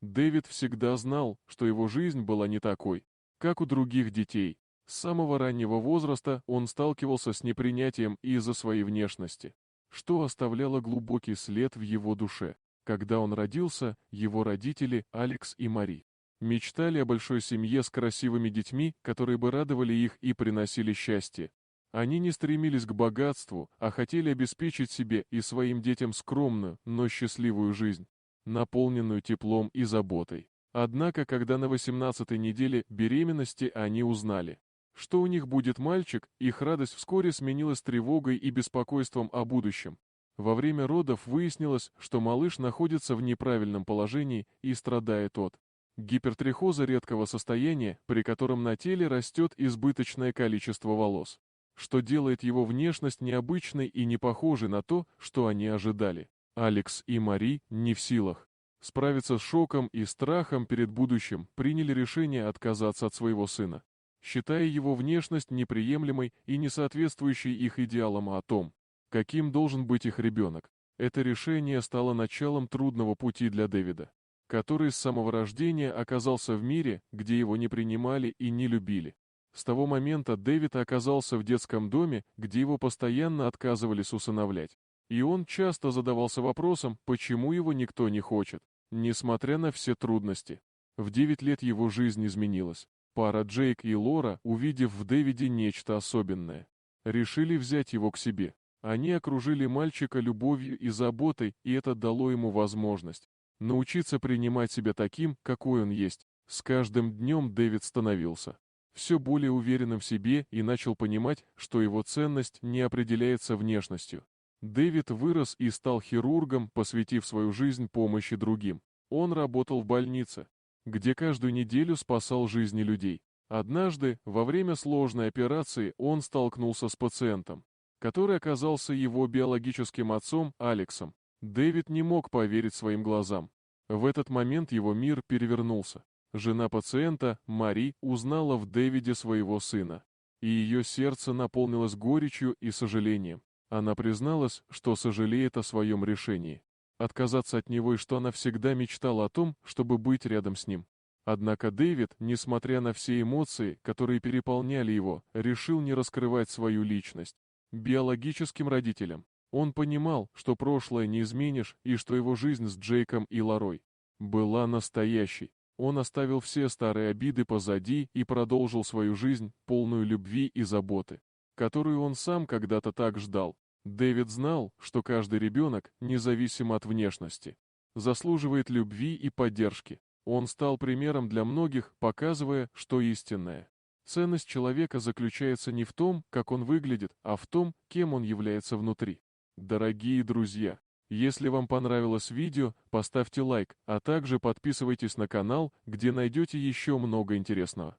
Дэвид всегда знал, что его жизнь была не такой, как у других детей. С самого раннего возраста он сталкивался с непринятием из-за своей внешности, что оставляло глубокий след в его душе. Когда он родился, его родители, Алекс и Мари, мечтали о большой семье с красивыми детьми, которые бы радовали их и приносили счастье. Они не стремились к богатству, а хотели обеспечить себе и своим детям скромную, но счастливую жизнь, наполненную теплом и заботой. Однако, когда на 18-й неделе беременности они узнали, что у них будет мальчик, их радость вскоре сменилась тревогой и беспокойством о будущем. Во время родов выяснилось, что малыш находится в неправильном положении и страдает от гипертрихоза редкого состояния, при котором на теле растет избыточное количество волос, что делает его внешность необычной и не похожей на то, что они ожидали. Алекс и Мари не в силах справиться с шоком и страхом перед будущим, приняли решение отказаться от своего сына, считая его внешность неприемлемой и не соответствующей их идеалам о том, каким должен быть их ребенок. Это решение стало началом трудного пути для Дэвида, который с самого рождения оказался в мире, где его не принимали и не любили. С того момента Дэвид оказался в детском доме, где его постоянно отказывались усыновлять. И он часто задавался вопросом, почему его никто не хочет, несмотря на все трудности. В 9 лет его жизнь изменилась. Пара Джейк и Лора, увидев в Дэвиде нечто особенное, решили взять его к себе. Они окружили мальчика любовью и заботой, и это дало ему возможность научиться принимать себя таким, какой он есть. С каждым днем Дэвид становился все более уверенным в себе и начал понимать, что его ценность не определяется внешностью. Дэвид вырос и стал хирургом, посвятив свою жизнь помощи другим. Он работал в больнице, где каждую неделю спасал жизни людей. Однажды, во время сложной операции, он столкнулся с пациентом, который оказался его биологическим отцом Алексом. Дэвид не мог поверить своим глазам. В этот момент его мир перевернулся. Жена пациента, Мари, узнала в Дэвиде своего сына, и ее сердце наполнилось горечью и сожалением. Она призналась, что сожалеет о своем решении отказаться от него и что она всегда мечтала о том, чтобы быть рядом с ним. Однако Дэвид, несмотря на все эмоции, которые переполняли его, решил не раскрывать свою личность биологическим родителям. Он понимал, что прошлое не изменишь и что его жизнь с Джейком и Лорой была настоящей. Он оставил все старые обиды позади и продолжил свою жизнь, полную любви и заботы, которую он сам когда-то так ждал. Дэвид знал, что каждый ребенок, независимо от внешности, заслуживает любви и поддержки. Он стал примером для многих, показывая, что истинная ценность человека заключается не в том, как он выглядит, а в том, кем он является внутри. Дорогие друзья, если вам понравилось видео, поставьте лайк, а также подписывайтесь на канал, где найдете еще много интересного.